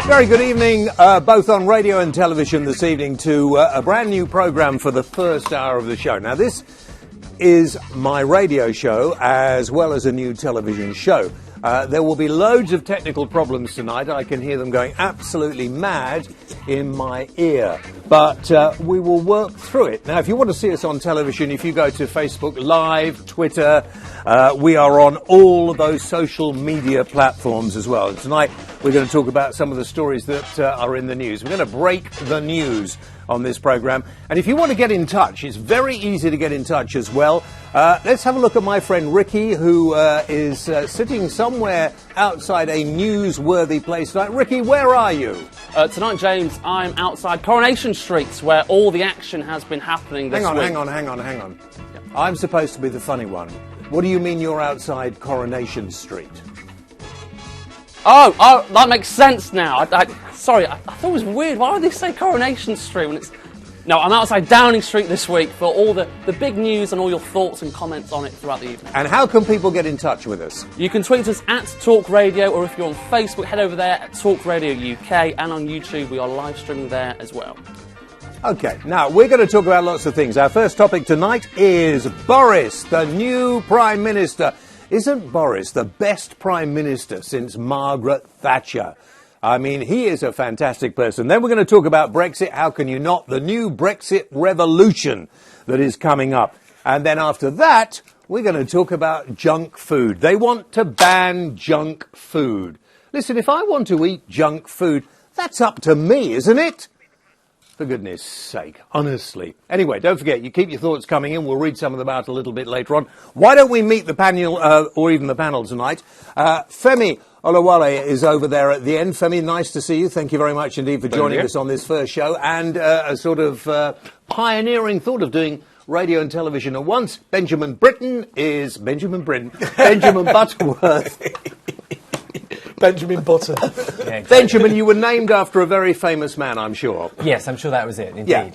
Very good evening, both on radio and television this evening, to a brand new programme for the first hour of the show. Now, this is my radio show as well as a new television show. There will be loads of technical problems tonight. I can hear them going absolutely mad in my ear. But we will work through it. Now, if you want to see us on television, if you go to Facebook Live, Twitter, we are on all of those social media platforms as well. Tonight, we're going to talk about some of the stories that are in the news. We're going to break the news on this programme. And if you want to get in touch, it's very easy to get in touch as well. Let's have a look at my friend Ricky, who is sitting somewhere outside a newsworthy place tonight. Ricky, where are you? Tonight, James, I'm outside Coronation Street, where all the action has been happening this week. Hang on. Yep. I'm supposed to be the funny one. What do you mean you're outside Coronation Street? Oh, that makes sense now. Sorry, I thought it was weird. Why would they say Coronation Street when it's... No, I'm outside Downing Street this week for all the big news and all your thoughts and comments on it throughout the evening. And how can people get in touch with us? You can tweet us at talkRADIO, or if you're on Facebook, head over there at talkRADIO UK, and on YouTube we are live streaming there as well. OK, now we're going to talk about lots of things. Our first topic tonight is Boris, the new Prime Minister. Isn't Boris the best Prime Minister since Margaret Thatcher? I mean, he is a fantastic person. Then we're going to talk about Brexit. How can you not? The new Brexit revolution that is coming up. And then after that, we're going to talk about junk food. They want to ban junk food. Listen, if I want to eat junk food, that's up to me, isn't it? For goodness sake, honestly. Anyway, don't forget, you keep your thoughts coming in. We'll read some of them out a little bit later on. Why don't we meet the panel, or even the panel tonight? Femi Olawale is over there at the end. Femi, nice to see you. Thank you very much indeed for joining us on this first show. And a sort of pioneering thought of doing radio and television at once. Benjamin Butterworth. Benjamin Button. Yeah, exactly. Benjamin, you were named after a very famous man, I'm sure. Yes, I'm sure that was it, indeed. Yeah.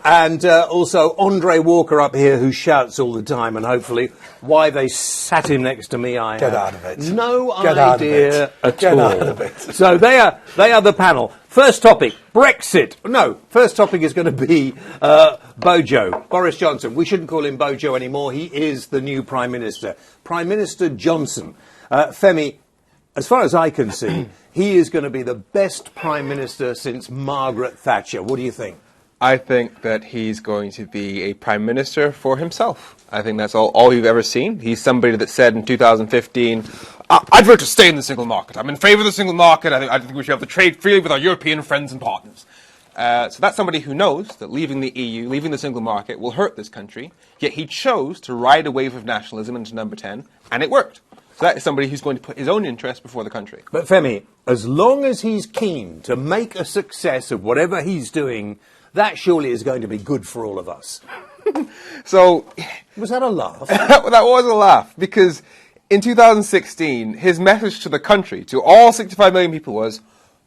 And also Andre Walker up here, who shouts all the time, and hopefully why they sat him next to me, I Get have out of it. no Get idea at all. Get out of it. So they are the panel. First topic, Brexit. No, first topic is going to be Bojo, Boris Johnson. We shouldn't call him Bojo anymore. He is the new Prime Minister. Prime Minister Johnson. Femi, as far as I can see, he is going to be the best Prime Minister since Margaret Thatcher. What do you think? I think that he's going to be a Prime Minister for himself. I think that's all you've ever seen. He's somebody that said in 2015, I'd vote to stay in the single market. I'm in favour of the single market. I think we should have to trade freely with our European friends and partners. So that's somebody who knows that leaving the EU, leaving the single market, will hurt this country, yet he chose to ride a wave of nationalism into number 10, and it worked. So that is somebody who's going to put his own interest before the country. But Femi, as long as he's keen to make a success of whatever he's doing, that surely is going to be good for all of us. So... Was that a laugh? That was a laugh, because in 2016, his message to the country, to all 65 million people was,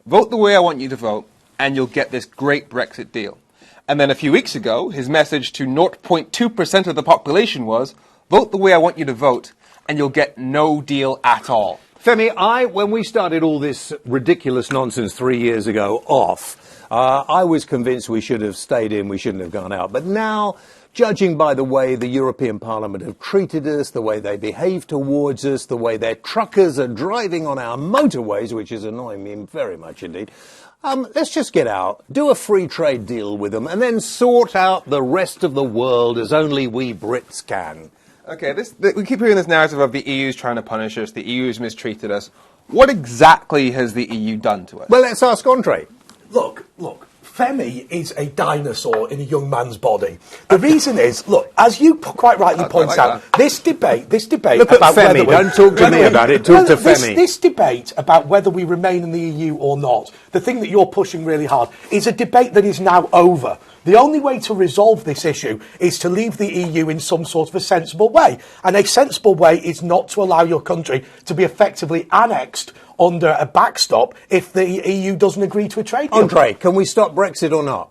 vote the way I want you to vote, and you'll get this great Brexit deal. And then a few weeks ago, his message to 0.2% of the population was, vote the way I want you to vote, and you'll get no deal at all. Femi, when we started all this ridiculous nonsense 3 years ago off, I was convinced we should have stayed in, we shouldn't have gone out. But now, judging by the way the European Parliament have treated us, the way they behave towards us, the way their truckers are driving on our motorways, which is annoying me very much indeed, let's just get out, do a free trade deal with them, and then sort out the rest of the world as only we Brits can. Okay, we keep hearing this narrative of the EU's trying to punish us, the EU's mistreated us. What exactly has the EU done to us? Well, let's ask Andre. Look. Femi is a dinosaur in a young man's body. The reason is, look, as you quite rightly point out, this debate Look about at Femi, don't talk to me about it, talk to Femi. This debate about whether we remain in the EU or not, the thing that you're pushing really hard, is a debate that is now over. The only way to resolve this issue is to leave the EU in some sort of a sensible way. And a sensible way is not to allow your country to be effectively annexed under a backstop if the EU doesn't agree to a trade deal. Andre, can we stop Brexit or not?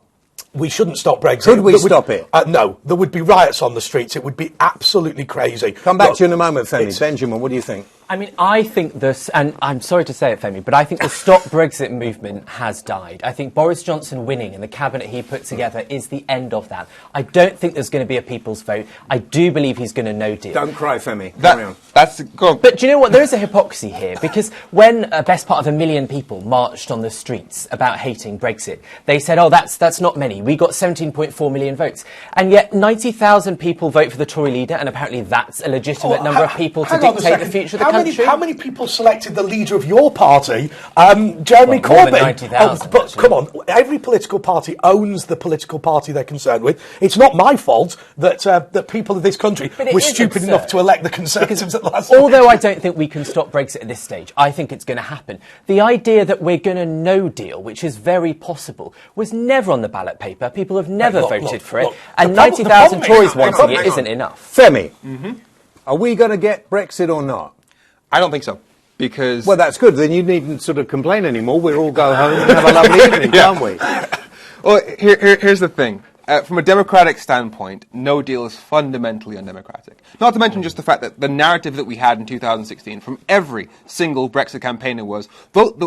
We shouldn't stop Brexit. Could we stop it? No, there would be riots on the streets. It would be absolutely crazy. Come back to you in a moment, Femi. Benjamin, what do you think? I mean, I think this, and I'm sorry to say it, Femi, but I think the Stop Brexit movement has died. I think Boris Johnson winning and the cabinet he put together is the end of that. I don't think there's going to be a people's vote. I do believe he's going to no deal. Don't cry, Femi. Carry on. But do you know what? There is a hypocrisy here, because when a best part of 1 million people marched on the streets about hating Brexit, they said, oh, that's not many. We got 17.4 million votes. And yet 90,000 people vote for the Tory leader, and apparently that's a legitimate number of people to dictate the future of the country. How many people selected the leader of your party, Jeremy Corbyn? More than 90,000. But come on, every political party owns the political party they're concerned with. It's not my fault that people of this country were stupid enough to elect the Conservatives at the last time. Although I don't think we can stop Brexit at this stage, I think it's going to happen. The idea that we're going to no deal, which is very possible, was never on the ballot paper. People have never voted for it. And 90,000 Tories wanting it isn't enough. Femi, are we going to get Brexit or not? I don't think so, because... Well, that's good. Then you needn't sort of complain anymore. We'll all go home and have a lovely evening, can't we? Well, here's the thing. From a democratic standpoint, no deal is fundamentally undemocratic. Not to mention just the fact that the narrative that we had in 2016 from every single Brexit campaigner was, vote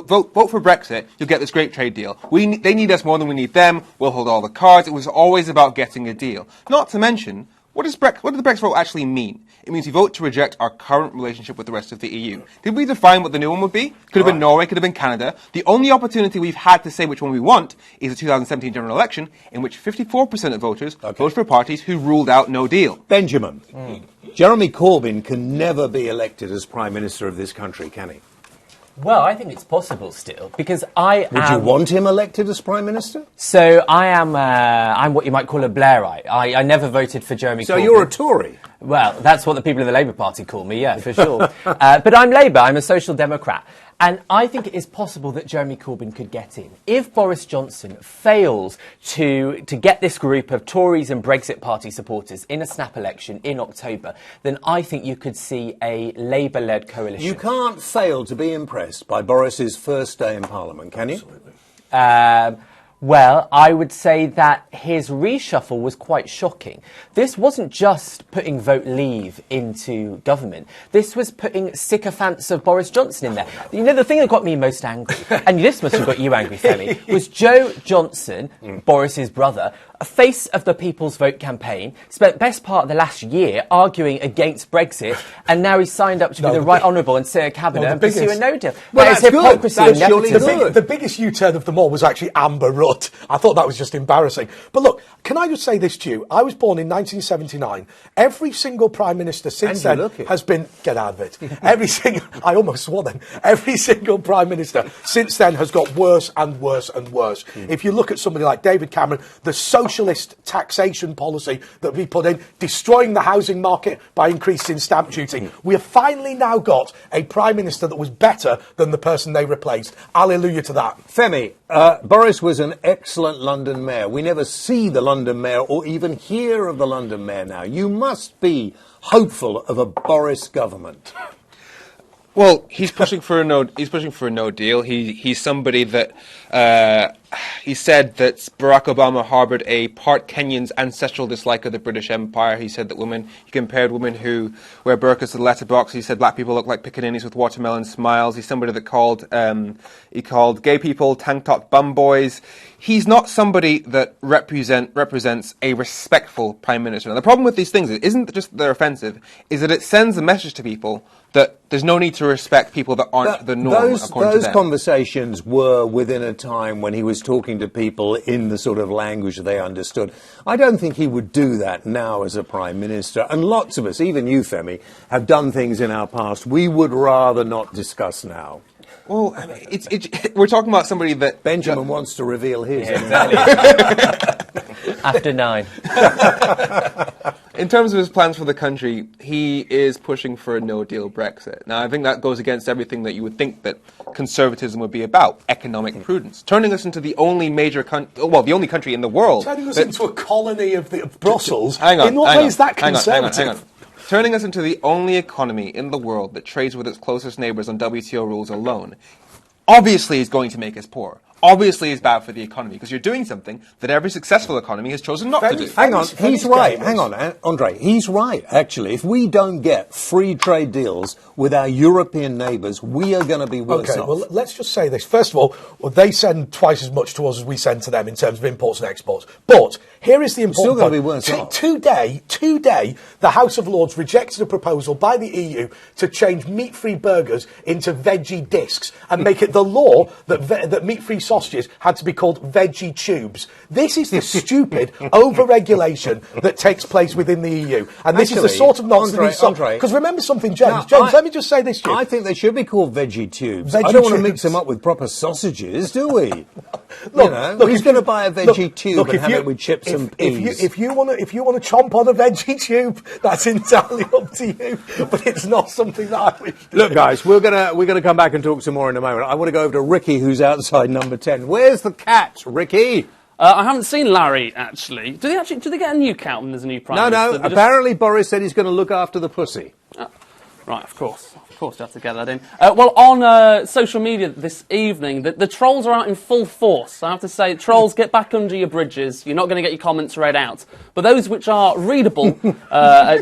for Brexit, you'll get this great trade deal. They need us more than we need them, we'll hold all the cards. It was always about getting a deal. Not to mention, what does the Brexit vote actually mean? It means we vote to reject our current relationship with the rest of the EU. Did we define what the new one would be? Could have been Norway, could have been Canada. The only opportunity we've had to say which one we want is the 2017 general election, in which 54% of voters voted for parties who ruled out no deal. Benjamin, Jeremy Corbyn can never be elected as Prime Minister of this country, can he? Well, I think it's possible still, because Would you want him elected as Prime Minister? So I'm what you might call a Blairite. I never voted for Jeremy Corbyn. So you're a Tory? Well, that's what the people in the Labour Party call me, yeah, for sure. But I'm Labour, I'm a Social Democrat. And I think it is possible that Jeremy Corbyn could get in. If Boris Johnson fails to get this group of Tories and Brexit Party supporters in a snap election in October, then I think you could see a Labour-led coalition. You can't fail to be impressed by Boris's first day in Parliament, can you? Well, I would say that his reshuffle was quite shocking. This wasn't just putting vote leave into government. This was putting sycophants of Boris Johnson in there. You know, the thing that got me most angry, and this must have got you angry, Femi, was Joe Johnson, Boris's brother, a face of the People's Vote campaign, spent best part of the last year arguing against Brexit, and now he's signed up to be the Right Honourable and sit in cabinet and pursue a no deal. Well, that is that's hypocrisy good. and That's surely nepotism. good. The biggest U-turn of them all was actually Amber Rudd. I thought that was just embarrassing. But look, can I just say this to you? I was born in 1979. Every single Prime Minister since then has been... Get out of it. I almost swore then. Every single Prime Minister since then has got worse and worse and worse. If you look at somebody like David Cameron, the socialist taxation policy that we put in, destroying the housing market by increasing stamp duty. We have finally now got a Prime Minister that was better than the person they replaced. Hallelujah to that. Femi, Boris was an excellent London mayor. We never see the London mayor or even hear of the London mayor now. You must be hopeful of a Boris government. Well, he's pushing for a no. He's pushing for a no deal. He's somebody that he said that Barack Obama harboured a part Kenyan's ancestral dislike of the British Empire. He said that he compared women who wear burqas to the letterbox. He said black people look like pickaninnies with watermelon smiles. He's somebody that called gay people tank top bum boys. He's not somebody that represents a respectful prime minister. Now, the problem with these things isn't just that they're offensive, is that it sends a message to people that there's no need to respect people that aren't the norm, according to them. Those conversations were within a time when he was talking to people in the sort of language they understood. I don't think he would do that now as a Prime Minister. And lots of us, even you, Femi, have done things in our past we would rather not discuss now. Well, we're talking about somebody that... Benjamin wants to reveal his. Exactly. After 9. In terms of his plans for the country, he is pushing for a no-deal Brexit. Now, I think that goes against everything that you would think that conservatism would be about, economic prudence. Turning us into the only the only country in the world... Turning us into a colony of Brussels? Hang on, in what way is that conservative? Hang on. Turning us into the only economy in the world that trades with its closest neighbours on WTO rules alone, obviously is going to make us poor. obviously is bad for the economy because you're doing something that every successful economy has chosen not to do. Hang on, he's right. Hang on, Andre. He's right, actually. If we don't get free trade deals with our European neighbours, we are going to be worse off. Okay, well, let's just say this. First of all, they send twice as much to us as we send to them in terms of imports and exports. But here is the important point. Still going to be worse off. Today, the House of Lords rejected a proposal by the EU to change meat-free burgers into veggie discs and make it the law that meat-free sausages had to be called veggie tubes. This is the stupid over-regulation that takes place within the EU. And this is the sort of nonsense... Because remember something, James. Let me just say this to you. I think they should be called veggie tubes. I don't want to mix them up with proper sausages, do we? Look, who's going to buy a veggie tube and have it with chips and peas? If you want to chomp on a veggie tube, that's entirely up to you. But it's not something that I wish to Look, do. guys, we're gonna come back and talk some more in a moment. I want to go over to Ricky, who's outside number 10. Where's the cat, Ricky? I haven't seen Larry, actually. Do they get a new cat when there's a new Prime Minister? No. Apparently Boris said he's going to look after the pussy. Right, of course. Of course, you have to get that in. Well, on social media this evening, the trolls are out in full force. I have to say, trolls, get back under your bridges. You're not going to get your comments read out. But those which are readable,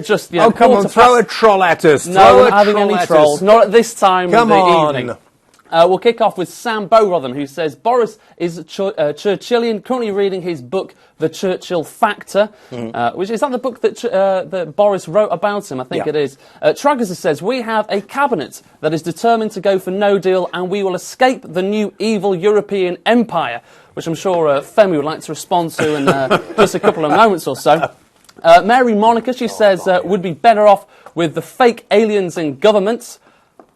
just, Oh, come on, throw a troll at us. No, we're not having any trolls. Not at this time of the evening. We'll kick off with Sam Bowrothen, who says Boris is Churchillian, currently reading his book, The Churchill Factor, which is that the book that Boris wrote about him? I think it is. Traggers says, we have a cabinet that is determined to go for no deal and we will escape the new evil European empire, which I'm sure Femi would like to respond to in just a couple of moments or so. Mary Monica, she says, would be better off with the fake aliens in government,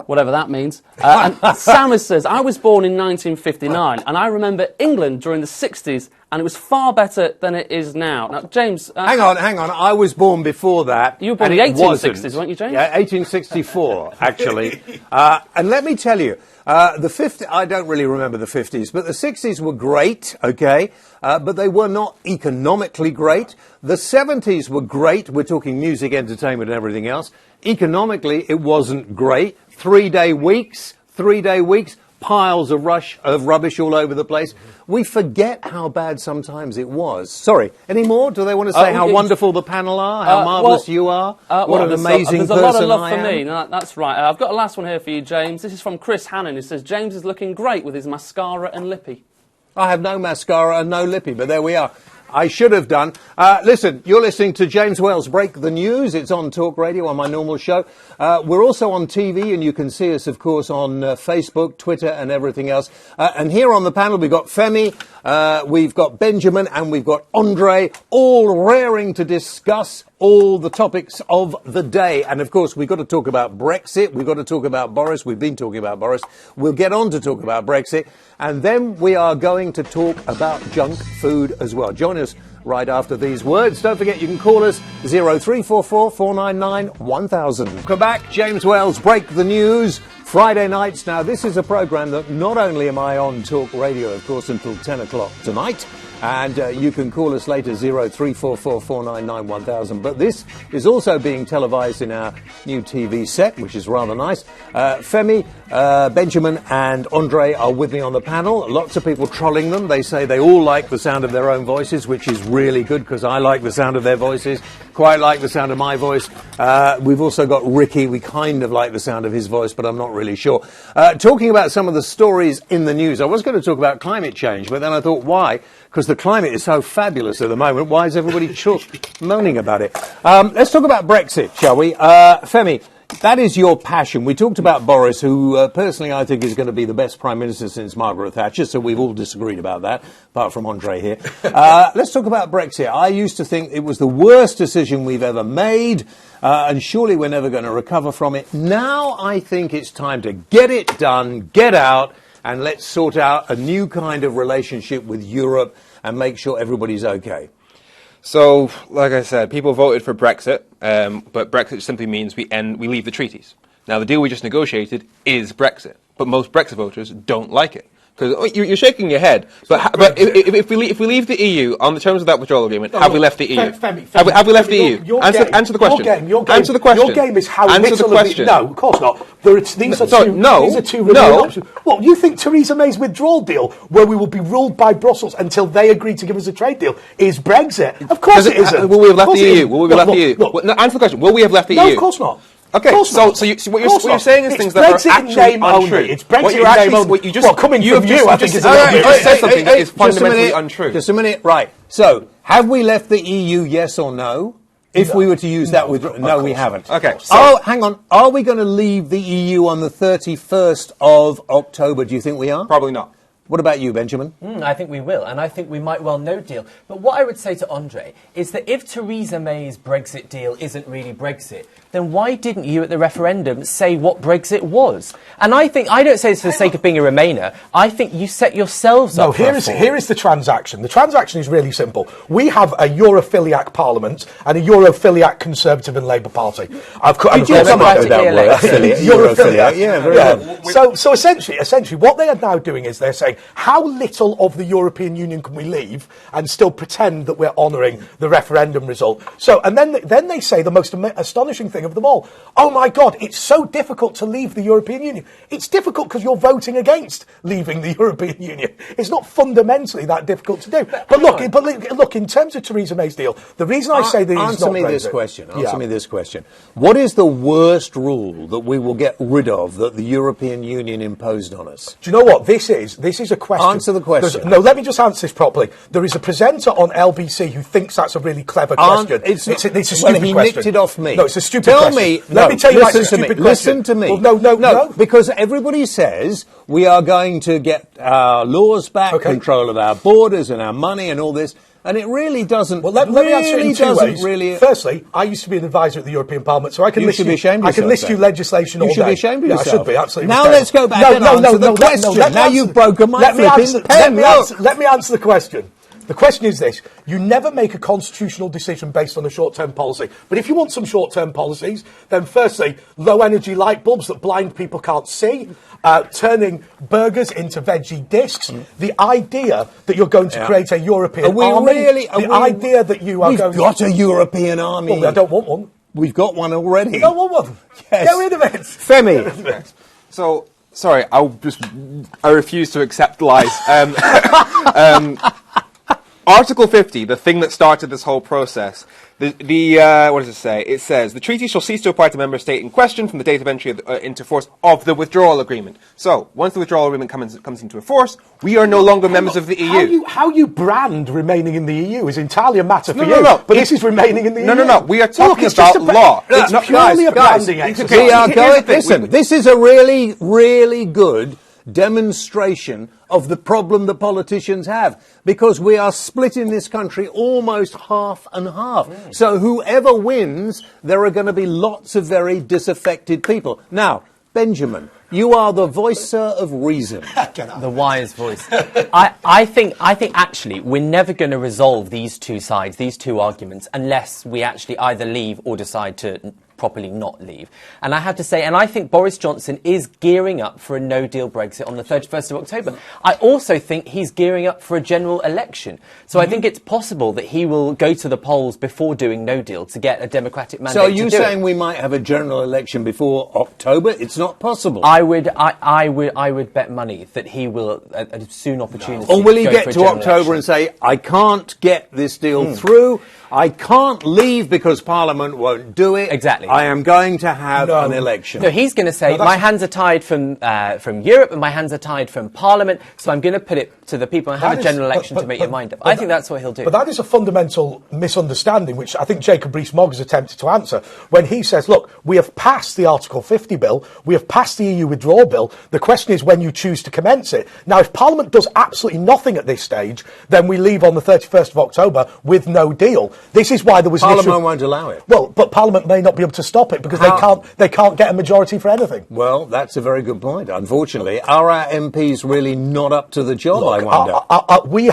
whatever that means. And Samus says, I was born in 1959 and I remember England during the 60s and it was far better than it is now. Now, James... Hang on. I was born before that. You were born in the 1860s, weren't you, James? Yeah, 1864, actually. And let me tell you, the 50s, I don't really remember the 50s, but the 60s were great, okay, but they were not economically great. The 70s were great. We're talking music, entertainment and everything else. Economically, it wasn't great. 3-day weeks, piles of rubbish all over the place. We forget how bad sometimes it was. Sorry, any more? Do they want to say how wonderful the panel are, how marvellous you are, what an amazing person I am? There's a lot of love for me. No, that's right. I've got a last one here for you, James. This is from Chris Hannon, who says, James is looking great with his mascara and lippy. I have no mascara and no lippy, but there we are. I should have done. Listen, you're listening to James Wells Break the News. It's on Talk Radio on my normal show. We're also on TV, and you can see us, of course, on Facebook, Twitter, and everything else. And here on the panel, we've got Femi, we've got Benjamin, and we've got Andre, all raring to discuss all the topics of the day. And, of course, we've got to talk about Brexit. We've got to talk about Boris. We've been talking about Boris. We'll get on to talk about Brexit. And then we are going to talk about junk food as well. Join us right after these words. Don't forget, you can call us 0344 499 1000. Welcome back. James Wells, Break the News. Friday nights. Now, this is a programme that not only am I on Talk Radio, of course, until 10 o'clock tonight, and you can call us later, 0344 499 1000. But this is also being televised in our new TV set, which is rather nice. Femi, Benjamin and Andre are with me on the panel. Lots of people trolling them. They say they all like the sound of their own voices, which is really good because I like the sound of their voices, quite like the sound of my voice. We've also got Ricky. We kind of like the sound of his voice, but I'm not really sure. Talking about some of the stories in the news, I was going to talk about climate change, but then I thought, why? Because the climate is so fabulous at the moment. Why is everybody moaning about it? Let's talk about Brexit, shall we? Femi, that is your passion. We talked about Boris, who personally I think is going to be the best Prime Minister since Margaret Thatcher, so we've all disagreed about that, apart from Andre here. Let's talk about Brexit. I used to think it was the worst decision we've ever made, and surely we're never going to recover from it. Now I think it's time to get it done, get out, and let's sort out a new kind of relationship with Europe and make sure everybody's okay. So, like I said, people voted for Brexit, but Brexit simply means we leave the treaties. Now, the deal we just negotiated is Brexit, but most Brexit voters don't like it. Because you're shaking your head. But if we leave the EU on the terms of that withdrawal agreement, have we left the EU? Have we left the EU? Answer the question. Answer the question. Your game is how answer the question. No, of course not. These are two remaining options. Well, you think Theresa May's withdrawal deal, where we will be ruled by Brussels until they agree to give us a trade deal, is Brexit? Of course it isn't. Will we have left the EU? Will we have left the EU? Answer the question. Will we have left the EU? No, of course not. Okay, so what you're saying is things that are actually untrue. It's Brexit in name only. Coming from you, I think is something that is fundamentally untrue. Just a minute. Right. So, have we left the EU, yes or no? If we were to use that with... No, we haven't. Okay. So, hang on. Are we going to leave the EU on the 31st of October? Do you think we are? Probably not. What about you, Benjamin? I think we will, and I think we might well no deal. But what I would say to Andre is that if Theresa May's Brexit deal isn't really Brexit, then why didn't you at the referendum say what Brexit was? And I don't say this for the sake of being a Remainer. I think you set yourselves up. No, here is the transaction. The transaction is really simple. We have a Europhiliac Parliament and a Europhiliac Conservative and Labour Party. Did you come up with that word? Europhiliac. Yeah, very good. So essentially, what they are now doing is they're saying, how little of the European Union can we leave and still pretend that we're honouring the referendum result? So, and then they say the most astonishing thing of them all. Oh my God, it's so difficult to leave the European Union. It's difficult because you're voting against leaving the European Union. It's not fundamentally that difficult to do. But look, in terms of Theresa May's deal, the reason I say that it's not Brexit... Answer me this question. What is the worst rule that we will get rid of that the European Union imposed on us? Do you know what this is? This is a question. Answer the question. No, let me just answer this properly. There is a presenter on LBC who thinks that's a really clever question. It's a stupid question. He nicked it off me. No, it's a stupid question. Let me tell you why it's a stupid Listen question. to me. Well, no. Because everybody says we are going to get our laws back, control of our borders and our money and all this. And it really doesn't. Well, let me answer it in two ways. Firstly, I used to be an advisor at the European Parliament, so I can list you legislation all day. You should be ashamed of yourself. I should be, absolutely. Now let's go back and answer the question. Now you've broken my flipping pen. Let me answer the question. The question is this. You never make a constitutional decision based on a short-term policy. But if you want some short-term policies, then firstly, low-energy light bulbs that blind people can't see, turning burgers into veggie discs, the idea that you're going to create a European army, idea that you are We've got a European army. Well, I don't want one. We've got one already. You don't want one? Yes. Get rid of it. Femi. So, sorry, I refuse to accept lies. Article 50, the thing that started this whole process, what does it say? It says, the treaty shall cease to apply to member state in question from the date of entry into force of the withdrawal agreement. So, once the withdrawal agreement comes into force, we are no longer members of the EU. How you brand remaining in the EU is entirely a matter for you. But this is remaining in the EU. No. We are talking about law. It's purely a branding exercise. Listen, this is a really, really good demonstration of the problem that politicians have, because we are splitting this country almost half and half. So whoever wins, there are going to be lots of very disaffected people. Now, Benjamin, you are the voice, sir, of reason. The wise voice. I think actually we're never going to resolve these two sides, these two arguments, unless we actually either leave or decide to properly not leave. And I have to say, and I think Boris Johnson is gearing up for a no-deal Brexit on the 31st of October. I also think he's gearing up for a general election. So I think it's possible that he will go to the polls before doing no deal to get a democratic mandate. So are you saying we might have a general election before October? It's not possible. I would bet money that he will at a soon opportunity. Or will he get to October and say, I can't get this deal through, I can't leave because Parliament won't do it. Exactly. I am going to have an election. No, he's going to say, my hands are tied from Europe and my hands are tied from Parliament, so I'm going to put it to the people and have a general election to make your mind up. I think that's what he'll do. But that is a fundamental misunderstanding, which I think Jacob Rees-Mogg has attempted to answer, when he says, look, we have passed the Article 50 bill, we have passed the EU withdrawal bill, the question is when you choose to commence it. Now, if Parliament does absolutely nothing at this stage, then we leave on the 31st of October with no deal. This is why there was Parliament won't allow it. Well, but Parliament may not be able to stop it because they can't get a majority for anything. Well, that's a very good point. Unfortunately, are our MPs really not up to the job? Look, I wonder. We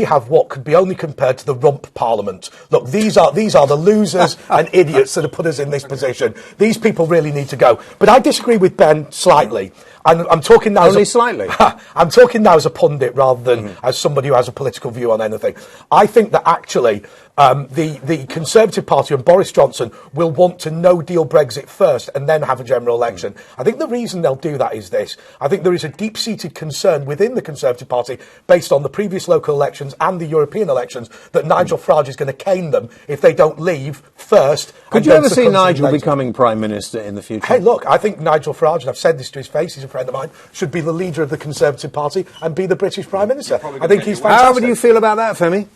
have what could be only compared to the rump parliament. Look, these are the losers and idiots that have put us in this position. These people really need to go. But I disagree with Ben slightly. And I'm talking now slightly. I'm talking now as a pundit rather than as somebody who has a political view on anything. I think that actually the Conservative Party and Boris Johnson will want to no-deal Brexit first and then have a general election. I think the reason they'll do that is this. I think there is a deep-seated concern within the Conservative Party, based on the previous local elections and the European elections, that Nigel Farage is going to cane them if they don't leave first. Could you ever see Nigel becoming Prime Minister in the future? Hey, look, I think Nigel Farage, and I've said this to his face, he's a friend of mine, should be the leader of the Conservative Party and be the British Prime Minister. I think he's fantastic. How would you feel about that, Femi?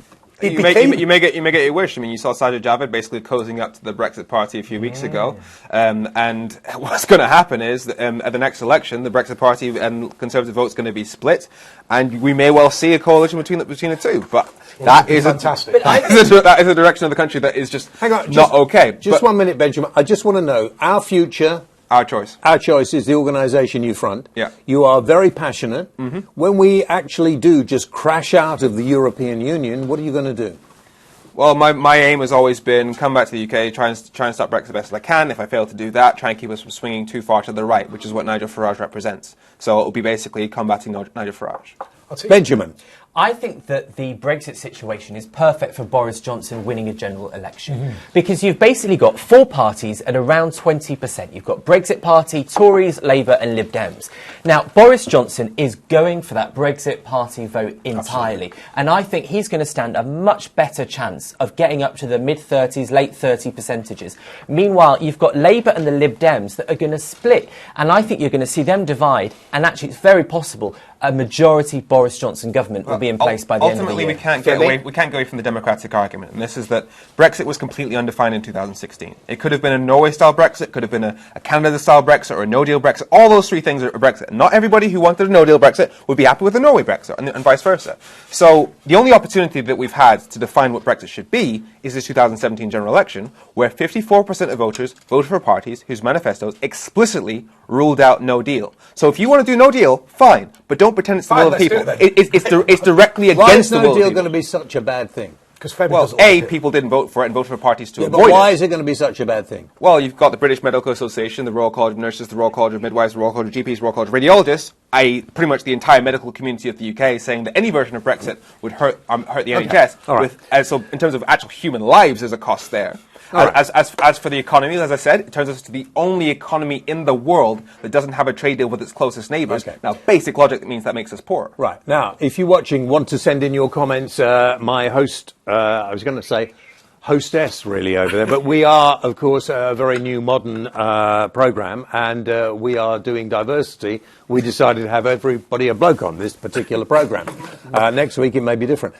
You may get your wish. I mean, you saw Sajid Javid basically cozying up to the Brexit Party a few weeks ago, and what's going to happen is that, at the next election, the Brexit Party and Conservative vote's going to be split, and we may well see a coalition between the two. But that is fantastic. That is a direction of the country that is just not okay. Just 1 minute, Benjamin. I just want to know our future. Our choice. Our choice is the organisation you front. Yeah. You are very passionate. Mm-hmm. When we actually do just crash out of the European Union, what are you going to do? Well, my aim has always been come back to the UK, try and stop Brexit as best as I can. If I fail to do that, try and keep us from swinging too far to the right, which is what Nigel Farage represents. So it will be basically combating Nigel Farage. Benjamin. I think that the Brexit situation is perfect for Boris Johnson winning a general election because you've basically got four parties at around 20%. You've got Brexit Party, Tories, Labour and Lib Dems. Now, Boris Johnson is going for that Brexit Party vote entirely. Absolutely. And I think he's going to stand a much better chance of getting up to the mid-30s, late 30%. Meanwhile, you've got Labour and the Lib Dems that are going to split. And I think you're going to see them divide. And actually, it's very possible a majority Boris Johnson government will be in place by the end of the year. Ultimately, we can't go away from the democratic argument, and this is that Brexit was completely undefined in 2016. It could have been a Norway-style Brexit, could have been a Canada-style Brexit, or a no-deal Brexit. All those three things are Brexit. Not everybody who wanted a no-deal Brexit would be happy with a Norway Brexit, and vice versa. So the only opportunity that we've had to define what Brexit should be is this 2017 general election, where 54% of voters voted for parties whose manifestos explicitly ruled out no deal. So if you want to do no deal, fine, but don't pretend it's the will of the people. It's directly against the will of the people. Why is no deal going to be such a bad thing? Well, people didn't vote for it and voted for parties to avoid it. But why is it going to be such a bad thing? Well, you've got the British Medical Association, the Royal College of Nurses, the Royal College of Midwives, the Royal College of GPs, the Royal College of Radiologists, i.e. pretty much the entire medical community of the UK, saying that any version of Brexit would hurt the NHS. Right. So in terms of actual human lives, there's a cost there. Right. As for the economy, as I said, it turns us to the only economy in the world that doesn't have a trade deal with its closest neighbours. Okay. Now, basic logic means that makes us poor. Right. Now, if you're watching, want to send in your comments, my host, I was going to say hostess really over there, but we are, of course, a very new modern programme, and we are doing diversity. We decided to have everybody a bloke on this particular programme. Next week it may be different.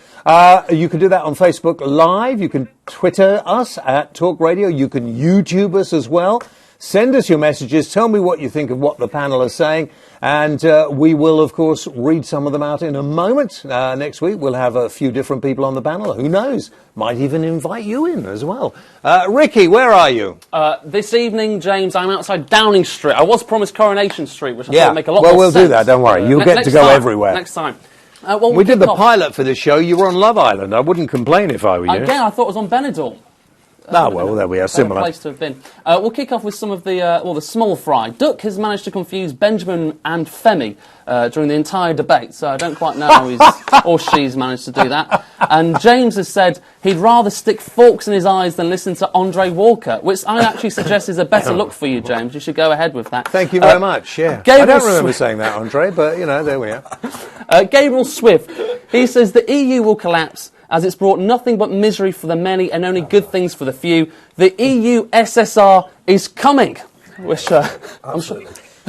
You can do that on Facebook Live. You can Twitter us at talkRADIO. You can YouTube us as well. Send us your messages. Tell me what you think of what the panel is saying. And we will, of course, read some of them out in a moment. Next week, we'll have a few different people on the panel. Who knows? Might even invite you in as well. Ricky, where are you? This evening, James, I'm outside Downing Street. I was promised Coronation Street, which I thought would make a lot more sense. Well, we'll do that. Don't worry. You'll get to go everywhere. Next time. We did the pilot for this show. You were on Love Island. I wouldn't complain if I were you. Again, I thought it was on Benidorm. Well, there we are, similar. Place to have been. We'll kick off with some of the small fry. Duck has managed to confuse Benjamin and Femi during the entire debate, so I don't quite know how he's or she's managed to do that. And James has said he'd rather stick forks in his eyes than listen to Andre Walker, which I actually suggest is a better look for you, James. You should go ahead with that. Thank you very much, yeah. I don't remember saying that, Andre, but, there we are. Gabriel Swift, he says the EU will collapse as it's brought nothing but misery for the many and only good things for the few. The EU SSR is coming. Which, I'm sure.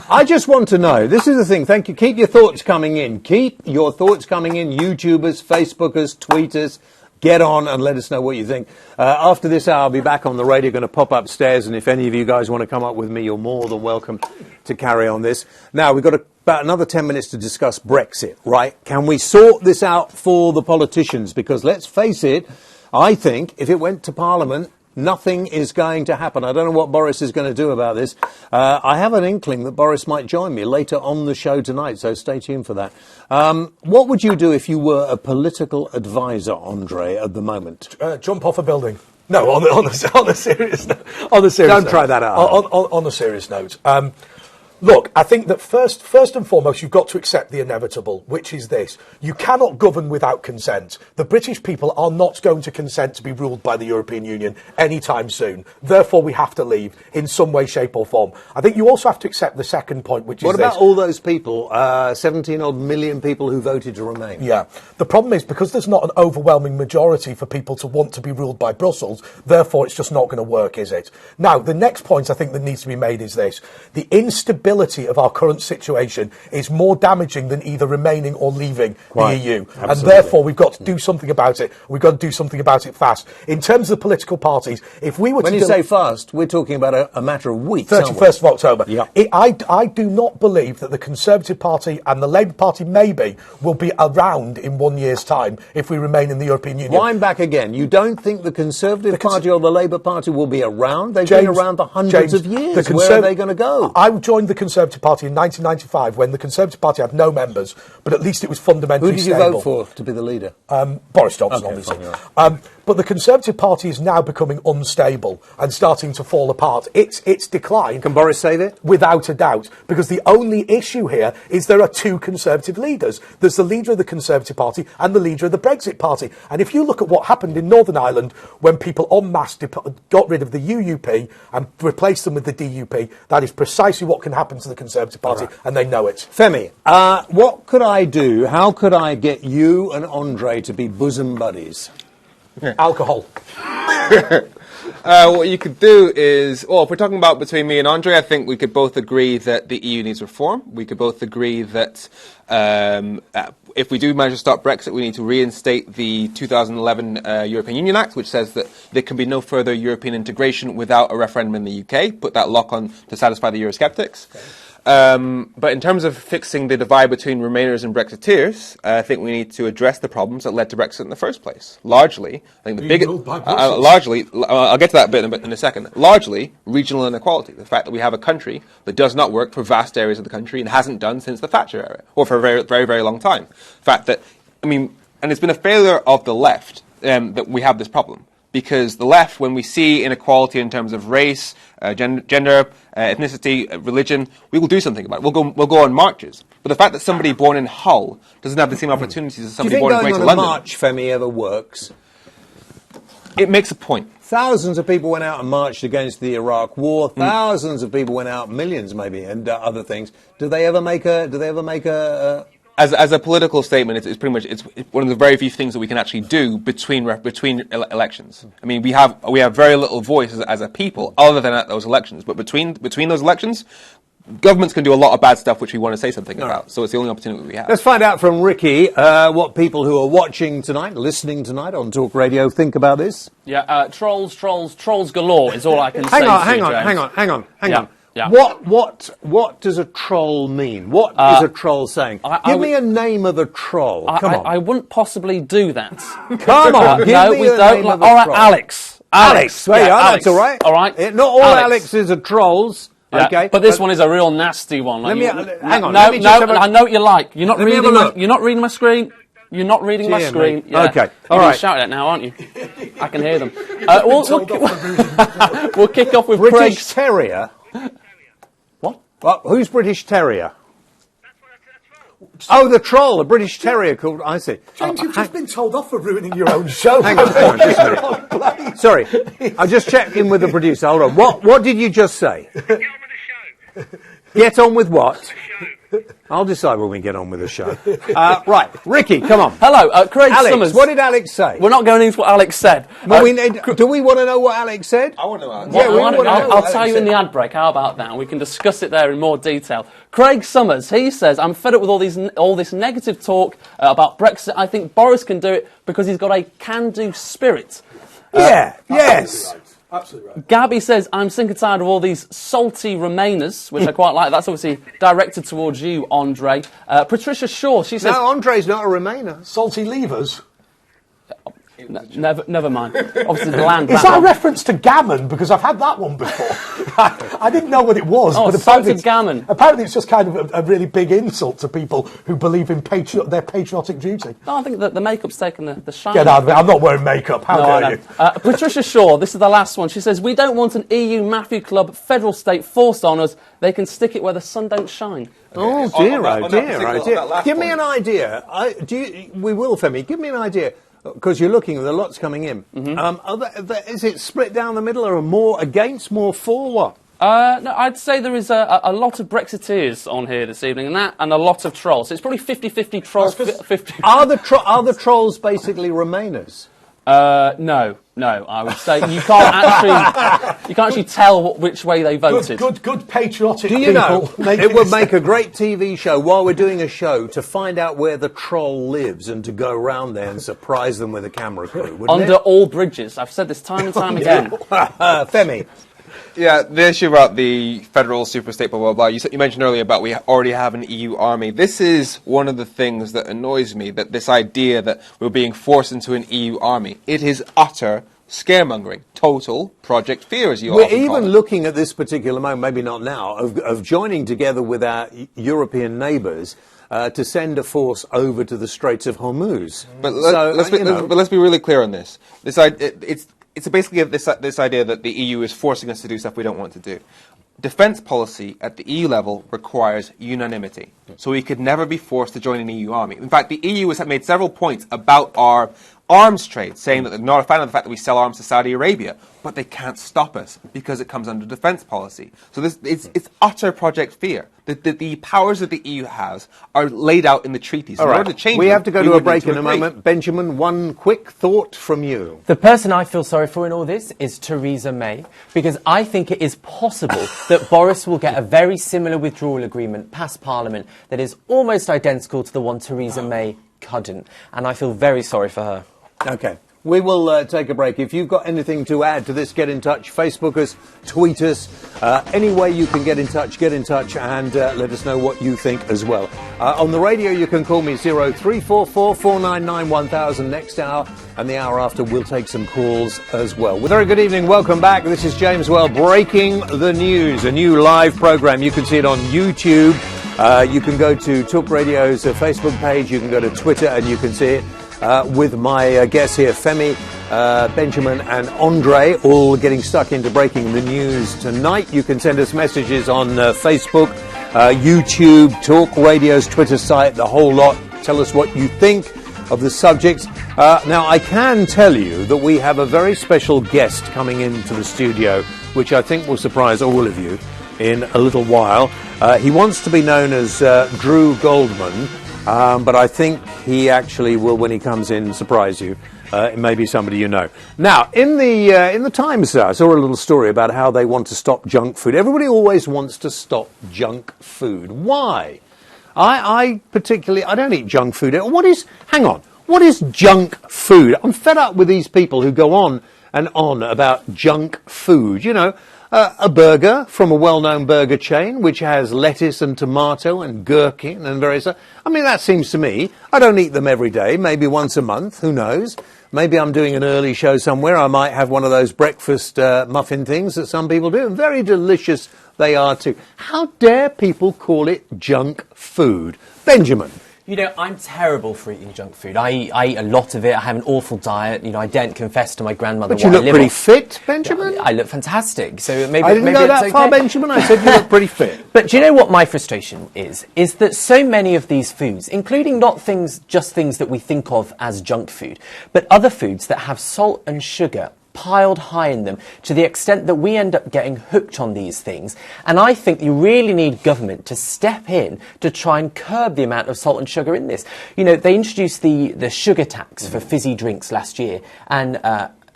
I just want to know, this is the thing, thank you, keep your thoughts coming in. Keep your thoughts coming in, YouTubers, Facebookers, tweeters. Get on and let us know what you think. After this hour, I'll be back on the radio, going to pop upstairs, and if any of you guys want to come up with me, you're more than welcome to carry on this. Now, we've got about another 10 minutes to discuss Brexit, right? Can we sort this out for the politicians? Because let's face it, I think if it went to Parliament, Nothing is going to happen. I don't know what Boris is going to do about this. I have an inkling that Boris might join me later on the show tonight, so stay tuned for that. What would you do if you were a political advisor, Andre, at the moment? Jump off a building. No, on a serious note. Don't try that out. On a serious note. Look, I think that first and foremost, you've got to accept the inevitable, which is this. You cannot govern without consent. The British people are not going to consent to be ruled by the European Union anytime soon. Therefore, we have to leave in some way, shape or form. I think you also have to accept the second point, which is What about all those people, 17-odd million people who voted to remain? Yeah. The problem is, because there's not an overwhelming majority for people to want to be ruled by Brussels, therefore it's just not going to work, is it? Now, the next point I think that needs to be made is this. The instability of our current situation is more damaging than either remaining or leaving the EU. Absolutely. And therefore, we've got to do something about it. We've got to do something about it fast. In terms of the political parties, if we were When you say fast, we're talking about a matter of weeks, 31st of October. Yeah. I do not believe that the Conservative Party and the Labour Party maybe will be around in 1 year's time if we remain in the European Union. Wind back again. You don't think the Conservative Party or the Labour Party will be around? They've been around for hundreds of years. Where are they going to go? I joined the Conservative Party in 1995 when the Conservative Party had no members, but at least it was fundamentally stable. Who did you vote for to be the leader? Boris Johnson, obviously. Fine, but the Conservative Party is now becoming unstable and starting to fall apart. It's decline. Can Boris save it? Without a doubt. Because the only issue here is there are two Conservative leaders. There's the leader of the Conservative Party and the leader of the Brexit Party. And if you look at what happened in Northern Ireland when people en masse got rid of the UUP and replaced them with the DUP, that is precisely what can happen to the Conservative Party, and they know it. Femi, what could I do? How could I get you and Andre to be bosom buddies? Alcohol. What you could do is, if we're talking about between me and Andre, I think we could both agree that the EU needs reform. We could both agree that if we do manage to stop Brexit, we need to reinstate the 2011 European Union Act, which says that there can be no further European integration without a referendum in the UK. Put that lock on to satisfy the Eurosceptics. Okay. But in terms of fixing the divide between Remainers and Brexiteers, I think we need to address the problems that led to Brexit in the first place. Largely, I think the biggest, I'll get to that bit in a second. Largely, regional inequality. The fact that we have a country that does not work for vast areas of the country and hasn't done since the Thatcher era, or for a very, very, very long time. The fact that, and it's been a failure of the left that we have this problem. Because the left, when we see inequality in terms of race, gender, ethnicity, religion, we will do something about it. We'll go on marches. But the fact that somebody born in Hull doesn't have the same opportunities as somebody born in Greater London... Do you think going on a march, Femi, ever works? It makes a point. Thousands of people went out and marched against the Iraq War. Thousands of people went out, millions maybe, and other things. Do they ever make a As a political statement, it's pretty much it's one of the very few things that we can actually do between elections. I mean, we have very little voice as a people other than at those elections. But between those elections, governments can do a lot of bad stuff which we want to say something about. So it's the only opportunity we have. Let's find out from Ricky what people who are watching tonight, listening tonight on Talk Radio think about this. Yeah, trolls galore is all I can say. Hang on. Yeah. What does a troll mean? What is a troll saying? Give me a name of a troll. Come on. I wouldn't possibly do that. Come on. No, we don't. All right, Alex. There you are. That's all right. All right. Not all Alexes are trolls. Yeah, okay. But this one is a real nasty one. Hang on. No, I know what you like. You're not reading my screen. You're not reading my screen. Yeah. Okay. All right. Shout it now, aren't you? I can hear them. We'll kick off with British Terrier. What? Well, who's British Terrier? Oh, the troll, a British Terrier called... I see. James, you've just been told off for ruining your own show. Hang on, just a minute. Sorry, I just checked in with the producer. Hold on. What did you just say? Get on with the show. Get on with what? I'll decide when we get on with the show. Right, Ricky, come on. Hello, Craig Alex, Summers. what did Alex say? We're not going into what Alex said. Well, do we want to know what Alex said? I want to know. I'll tell you in the ad break. How about that? We can discuss it there in more detail. Craig Summers, he says, I'm fed up with all this negative talk about Brexit. I think Boris can do it because he's got a can-do spirit. Yes. Absolutely right. Gabby says, I'm sick and tired of all these salty Remainers, which I quite like. That's obviously directed towards you, Andre. Patricia Shaw, she says... No, Andre's not a Remainer. Salty Leavers? Never mind. Obviously, the land. Is that a reference to gammon? Because I've had that one before. I didn't know what it was. Oh, but salted gammon. Apparently, it's just kind of a really big insult to people who believe in their patriotic duty. No, I think that the makeup's taken the shine. Get out of it. I'm not wearing makeup. How dare you? Patricia Shaw, this is the last one. She says, we don't want an EU Mafia Club federal state forced on us. They can stick it where the sun don't shine. Oh, dear, oh, dear. Give me an idea. We will, Femi. Give me an idea. Because you're looking, there are lots coming in. Mm-hmm. Is it split down the middle, or more against, more for, what? No, I'd say there is a lot of Brexiteers on here this evening, and a lot of trolls. So it's probably 50-50 trolls. 50. Are the trolls basically Remainers? No. I would say you can't actually tell which way they voted. Good patriotic people. Do you know, it would make a great TV show while we're doing a show to find out where the troll lives and to go around there and surprise them with a camera crew. Under all bridges. I've said this time and time again. Femi. Yeah, the issue about the federal superstate, blah, blah, blah. You mentioned earlier about we already have an EU army. This is one of the things that annoys me, that this idea that we're being forced into an EU army. It is utter scaremongering, total project fear, as you often call it. We're even looking at this particular moment, maybe not now, of joining together with our European neighbours to send a force over to the Straits of Hormuz. But let's be really clear on this. It's basically this idea that the EU is forcing us to do stuff we don't want to do. Defence policy at the EU level requires unanimity. So we could never be forced to join an EU army. In fact, the EU has made several points about our arms trade, saying that they're not a fan of the fact that we sell arms to Saudi Arabia, but they can't stop us because it comes under defence policy. So it's utter project fear. The powers that the EU has are laid out in the treaties. All in right. order to change we them, have to go to a break in a moment. Benjamin, one quick thought from you. The person I feel sorry for in all this is Theresa May, because I think it is possible that Boris will get a very similar withdrawal agreement past Parliament that is almost identical to the one Theresa May couldn't. And I feel very sorry for her. Okay. We will take a break. If you've got anything to add to this, get in touch. Facebook us, tweet us. Any way you can get in touch and let us know what you think as well. On the radio, you can call me 0344 499 1000 next hour, and the hour after we'll take some calls as well. Well, very good evening. Welcome back. This is James Well, Breaking the News, a new live programme. You can see it on YouTube. You can go to talkRADIO's Facebook page. You can go to Twitter, and you can see it. With my guests here, Femi, Benjamin and Andre, all getting stuck into breaking the news tonight. You can send us messages on Facebook, YouTube, talkRADIO's Twitter site, the whole lot. Tell us what you think of the subjects. Now, I can tell you that we have a very special guest coming into the studio, which I think will surprise all of you in a little while. He wants to be known as Drew Goldman. But I think he actually will, when he comes in, surprise you. It may be somebody you know. Now, in the Times, I saw a little story about how they want to stop junk food. Everybody always wants to stop junk food. Why? I don't eat junk food. What is junk food? I'm fed up with these people who go on and on about junk food. You know, a burger from a well-known burger chain which has lettuce and tomato and gherkin and various... I mean, that seems to me... I don't eat them every day, maybe once a month, who knows? Maybe I'm doing an early show somewhere. I might have one of those breakfast muffin things that some people do, and very delicious they are too. How dare people call it junk food? Benjamin. You know, I'm terrible for eating junk food. I eat a lot of it. I have an awful diet. You know, I daren't confess to my grandmother But you look pretty fit, Benjamin. Yeah, I look fantastic. So maybe I didn't go that far, Benjamin. I said you look pretty fit. But do you know what my frustration is? Is that so many of these foods, including not just things that we think of as junk food, but other foods that have salt and sugar piled high in them to the extent that we end up getting hooked on these things. And I think you really need government to step in to try and curb the amount of salt and sugar in this. You know, they introduced the sugar tax for fizzy drinks last year, and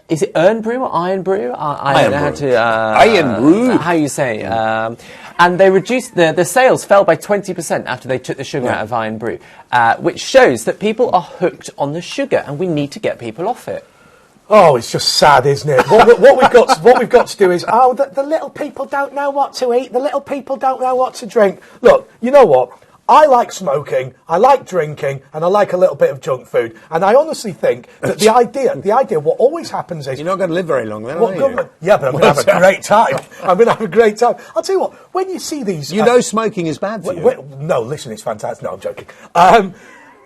is it Iron Brew or Iron Brew? I don't know how to... Iron Brew. How you say. And they reduced... The sales fell by 20% after they took the sugar out of Iron Brew, which shows that people are hooked on the sugar, and we need to get people off it. Oh, it's just sad, isn't it? What we've got to do is, the little people don't know what to eat. The little people don't know what to drink. Look, you know what? I like smoking, I like drinking, and I like a little bit of junk food. And I honestly think that the idea, what always happens is... You're not going to live very long then, are you? Yeah, but I'm going to have a great time. I'm going to have a great time. I'll tell you what, when you see these... You know smoking is bad for you. No, listen, it's fantastic. No, I'm joking.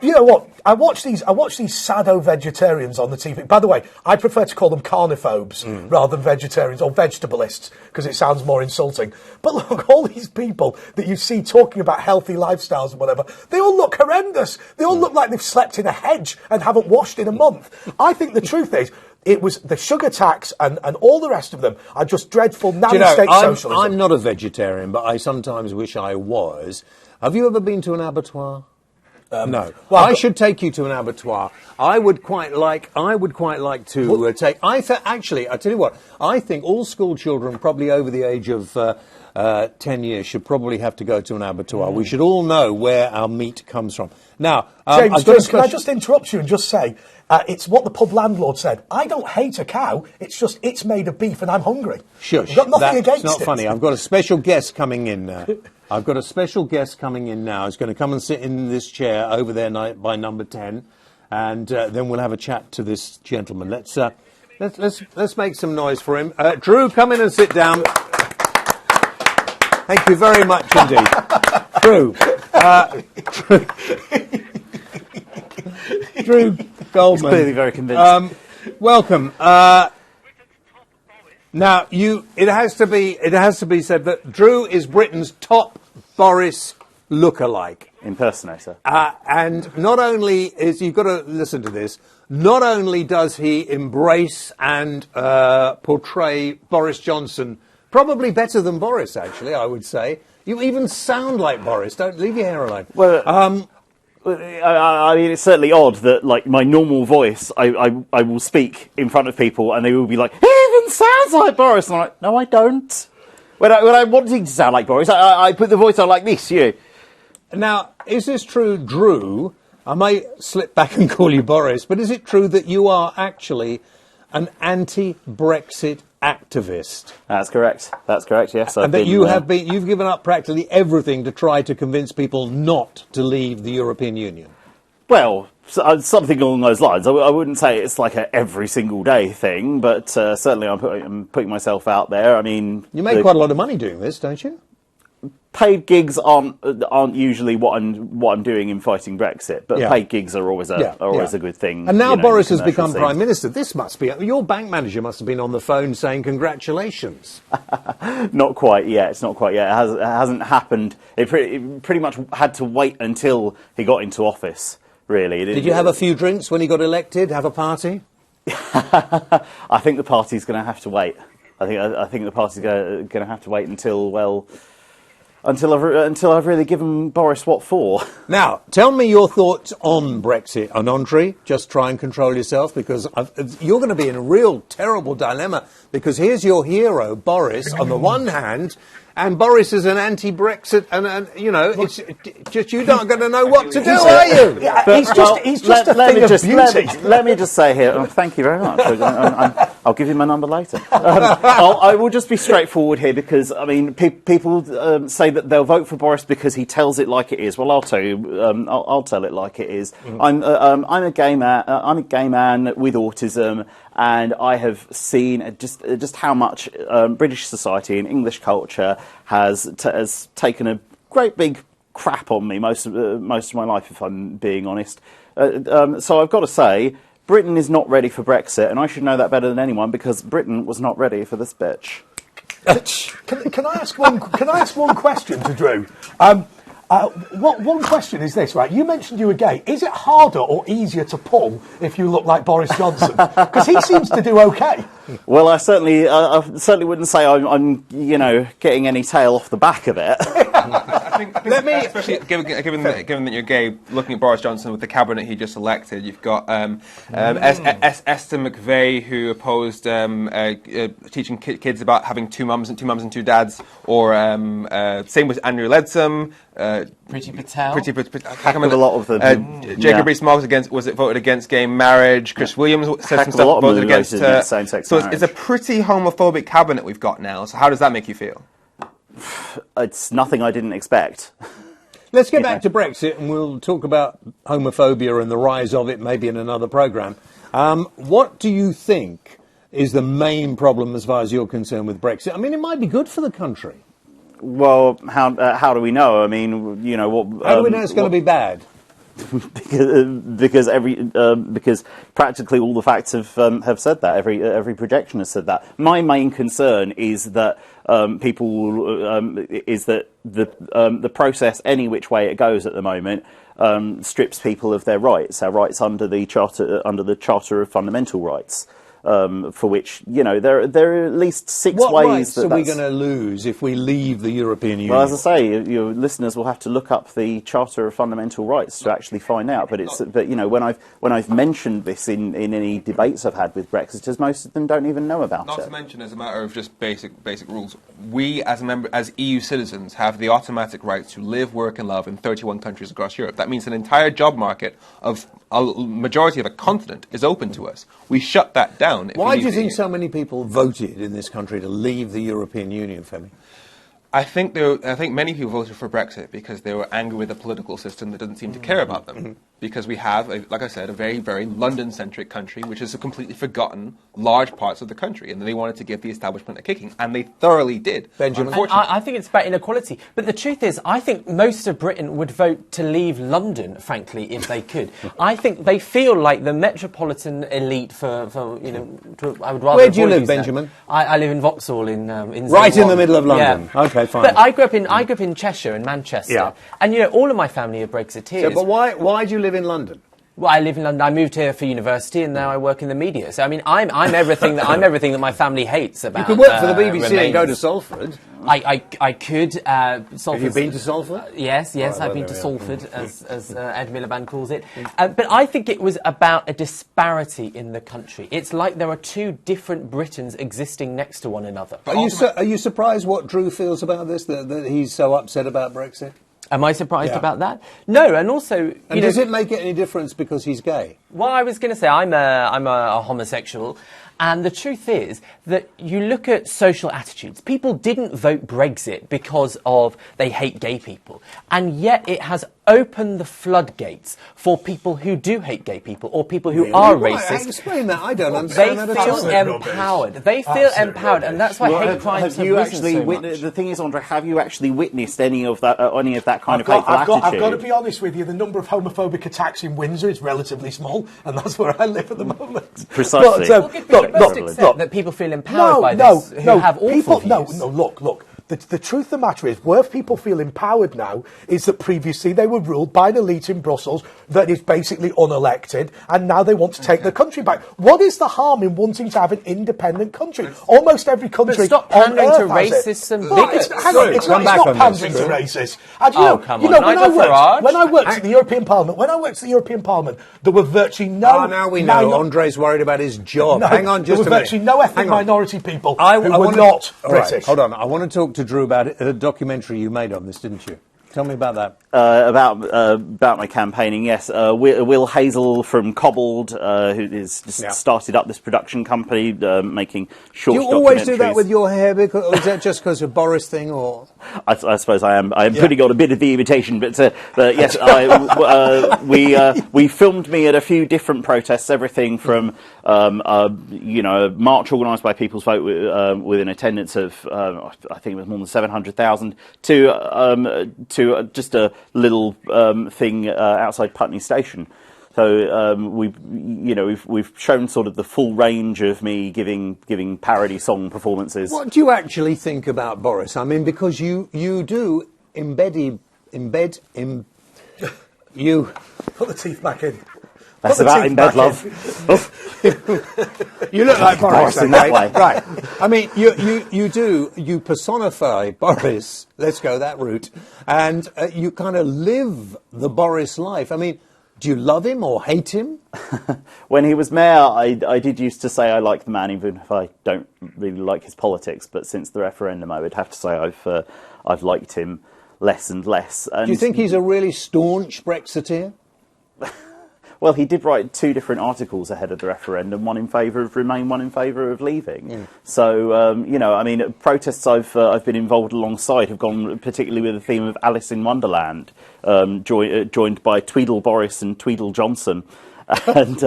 You know what? I watch these sado vegetarians on the TV. By the way, I prefer to call them carniphobes rather than vegetarians or vegetabilists because it sounds more insulting. But look, all these people that you see talking about healthy lifestyles and whatever, they all look horrendous. They all look like they've slept in a hedge and haven't washed in a month. I think the truth is, it was the sugar tax and all the rest of them are just dreadful nanny-state socialism. I'm not a vegetarian, but I sometimes wish I was. Have you ever been to an abattoir? No. Well, I should take you to an abattoir. I would quite like to take... Actually, I tell you what, I think all school children probably over the age of 10 years should probably have to go to an abattoir. We should all know where our meat comes from. Now, James, can I just interrupt you and just say, it's what the pub landlord said. I don't hate a cow, it's just it's made of beef and I'm hungry. Shush. I've got nothing against it. It's not funny. I've got a special guest coming in now. He's going to come and sit in this chair over there by number 10, and then we'll have a chat to this gentleman. Let's make some noise for him. Drew, come in and sit down. Thank you very much indeed. Drew. Drew Goldman. He's clearly very convinced. Welcome. Now, it has to be said that Drew is Britain's top Boris lookalike. Impersonator. And not only you've got to listen to this, not only does he embrace and portray Boris Johnson, probably better than Boris, actually, I would say. You even sound like Boris. Don't leave your hair alone. Well, I mean, it's certainly odd that, like, my normal voice, I will speak in front of people and they will be like, he even sounds like Boris. And I'm like, no, I don't. When I want him to sound like Boris, I put the voice on like this, Now, is this true, Drew? I may slip back and call you Boris, but is it true that you are actually an anti-Brexit activist? That's correct, yes. And that you've given up practically everything to try to convince people not to leave the European Union. Well, something along those lines. I wouldn't say it's like a every single day thing, but certainly I'm putting myself out there. I mean, you make quite a lot of money doing this, don't you? Paid gigs aren't usually what I'm doing in fighting Brexit, but paid gigs are always a good thing. And now Boris has become Prime Minister. This must be your bank manager must have been on the phone saying congratulations. Not quite yet. It's not quite yet. It hasn't happened. It pretty much had to wait until he got into office. Really. Did you have a few drinks when he got elected? Have a party? I think the party's going to have to wait. I think the party's going to have to wait until I've really given Boris what for. Now, tell me your thoughts on Brexit. And Andre, just try and control yourself, because you're going to be in a real terrible dilemma, because here's your hero, Boris, on the one hand, and Boris is an anti-Brexit, and you know, it's just you're not going to know what to do, are you? Yeah, he's just a thing of beauty. Let me just say here, thank you very much. I'll give you my number later. I will just be straightforward here, because I mean, people say that they'll vote for Boris because he tells it like it is. Well, I'll tell you, I'll tell it like it is. I'm a gay man. I'm a gay man with autism. And I have seen just how much British society and English culture has taken a great big crap on me most of my life, if I'm being honest. So I've got to say, Britain is not ready for Brexit, and I should know that better than anyone, because Britain was not ready for this bitch. Can I ask one question to Drew? One question is this, right? You mentioned you were gay. Is it harder or easier to pull if you look like Boris Johnson? Because he seems to do okay. Well, I certainly wouldn't say I'm getting any tail off the back of it. I think especially given that you're gay, looking at Boris Johnson with the cabinet he just elected, you've got Esther McVeigh, who opposed teaching kids about having two mums and two dads, or same with Andrew Leadsom. Priti Patel. Heck of a lot of them. Jacob Rees-Mogg voted against gay marriage. Chris Williams said some stuff, voted against same-sex so marriage. it's a pretty homophobic cabinet we've got now. So how does that make you feel? It's nothing I didn't expect. Let's get back to Brexit, and we'll talk about homophobia and the rise of it maybe in another programme. What do you think is the main problem as far as you're concerned with Brexit? I mean, it might be good for the country. Well, how do we know? I mean, you know what? How do we know it's going to be bad? because practically all the facts have said that. Every projection has said that. My main concern is that the process, any which way it goes at the moment, strips people of their rights, our rights under the Charter of Fundamental Rights. For which, you know, there are at least 6 what ways rights that are we going to lose if we leave the European Union? Well, as I say, your listeners will have to look up the Charter of Fundamental Rights to actually find out. But you know, when I've mentioned this in any debates I've had with Brexiters, most of them don't even know about it. Not to mention, as a matter of just basic rules, we as EU citizens have the automatic right to live, work, and love in 31 countries across Europe. That means an entire job market of a majority of a continent is open to us. We shut that down. Why do you think so many people voted in this country to leave the European Union, Femi? I think many people voted for Brexit because they were angry with the political system that doesn't seem to care about them. Because we have, like I said, a very, very London-centric country, which has completely forgotten large parts of the country, and they wanted to give the establishment a kicking, and they thoroughly did. Benjamin? I think it's about inequality. But the truth is, I think most of Britain would vote to leave London, frankly, if they could. I think they feel like the metropolitan elite for you know, I would rather... Where do you live, use that. Benjamin? I live in Vauxhall in right in the middle of London. Yeah. Okay, fine. But I grew up in Cheshire, in Manchester. Yeah. And, you know, all of my family are Brexiteers. So, but why do you live in London? Well, I live in London. I moved here for university, and now I work in the media. So, I mean, I'm everything that my family hates about. You could work for the BBC and go to Remains. Salford. I could. Salford's, Have you been to Salford? Yes, Right, I've been to there we Salford, as Ed Miliband calls it. But I think it was about a disparity in the country. It's like there are 2 different Britons existing next to one another. Are you surprised what Drew feels about this, that he's so upset about Brexit? Am I surprised about that? No, and also... And does it make any difference because he's gay? Well, I was going to say I'm a homosexual, and the truth is that you look at social attitudes. People didn't vote Brexit because they hate gay people, and yet it has opened the floodgates for people who do hate gay people or people who are racist. Explain that. I don't They understand that at all. feel empowered. They feel empowered, and that's why hate crimes have risen so much. The thing is, Andre, have you actually witnessed any of that kind of hateful attitude? I've got to be honest with you. The number of homophobic attacks in Windsor is relatively small, and that's where I live at the moment. Precisely. But, Accept that people feel empowered by this who have awful views. Look. The truth of the matter is, where people feel empowered now is that previously they were ruled by an elite in Brussels that is basically unelected, and now they want to take the country back. What is the harm in wanting to have an independent country? Almost every country But stop on pandering Earth to has it. racists and No, bigots. it's not pandering to racists. And when I worked at the European Parliament, there were virtually no... now we know Andre's worried about his job. Hang on just a minute. There were virtually no ethnic minority people who were not British. Right, hold on, I want to talk to Drew about it, a documentary you made on this, didn't you? Tell me about that. About my campaigning, yes. Will Hazel from Cobbled, who started up this production company, making short documentaries. Do you always do that with your hair, or is that just because of Boris thing, or...? I suppose I am putting on a bit of the imitation, but yes, we filmed me at a few different protests, everything from a march organised by People's Vote with an attendance of I think it was more than 700,000 to just a little thing outside Putney Station. So we've shown sort of the full range of me giving parody song performances. What do you actually think about Boris? I mean, because you do embed you. Put the teeth back in. That's about in bed, love. You look like Boris in that way. Right. I mean, you personify Boris. Let's go that route, and you kind of live the Boris life. I mean, do you love him or hate him? When he was mayor, I did used to say I like the man, even if I don't really like his politics. But since the referendum, I would have to say I've liked him less and less. And do you think he's a really staunch Brexiteer? Well, he did write 2 different articles ahead of the referendum, one in favour of Remain, one in favour of leaving. So, protests I've been involved alongside have gone particularly with the theme of Alice in Wonderland, joined by Tweedle Boris and Tweedle Johnson. and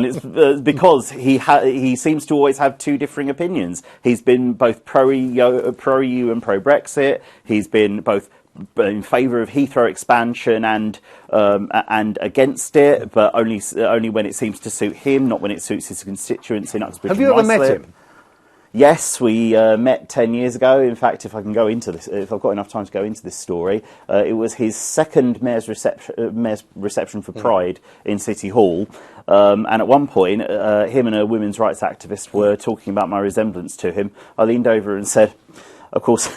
it's because he seems to always have 2 differing opinions. He's been both pro-EU and pro-Brexit. He's been both in favour of Heathrow expansion and against it, but only when it seems to suit him, not when it suits his constituents in Uxbridge. Have you ever met him? Yes, we met 10 years ago. In fact, if I can go into this, if I've got enough time to go into this story, it was his second mayor's reception for Pride in City Hall. And at one point, him and a women's rights activist were talking about my resemblance to him. I leaned over and said, of course,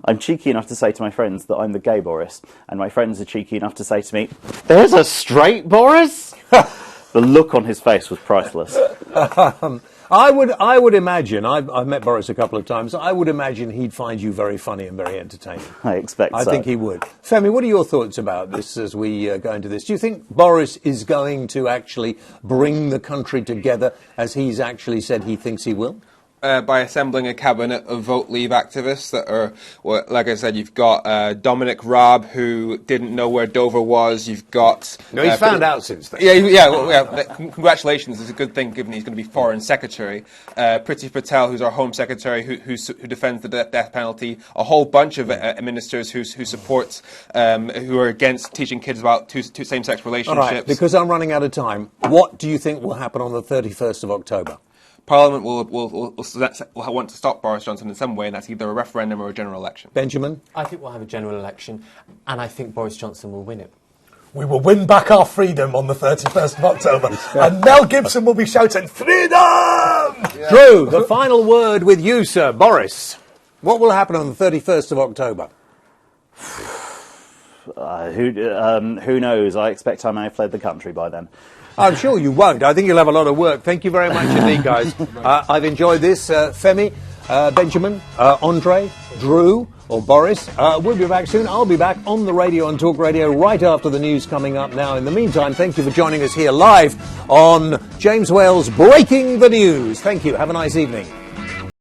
I'm cheeky enough to say to my friends that I'm the gay Boris, and my friends are cheeky enough to say to me, "There's a straight Boris?" The look on his face was priceless. I would imagine, I've met Boris a couple of times, I would imagine he'd find you very funny and very entertaining. I expect so. I think he would. Femi, what are your thoughts about this as we go into this? Do you think Boris is going to actually bring the country together as he's actually said he thinks he will? By assembling a cabinet of Vote Leave activists that are, well, like I said, you've got Dominic Raab, who didn't know where Dover was. You've got... No, he's found out since then. Congratulations. It's a good thing, given he's going to be Foreign Secretary. Priti Patel, who's our Home Secretary, who defends the death penalty. A whole bunch of ministers who support, who are against teaching kids about two same-sex relationships. All right, because I'm running out of time, what do you think will happen on the 31st of October? Parliament will want to stop Boris Johnson in some way, and that's either a referendum or a general election. Benjamin? I think we'll have a general election, and I think Boris Johnson will win it. We will win back our freedom on the 31st of October, and Mel Gibson will be shouting, "Freedom!" Yeah. Drew, the final word with you, sir. Boris, what will happen on the 31st of October? Who knows? I expect I may have fled the country by then. I'm sure you won't. I think you'll have a lot of work. Thank you very much indeed, guys. I've enjoyed this. Femi, Benjamin, Andre, Drew, or Boris. We'll be back soon. I'll be back on the radio on Talk Radio right after the news coming up now. In the meantime, thank you for joining us here live on James Wales Breaking the News. Thank you. Have a nice evening.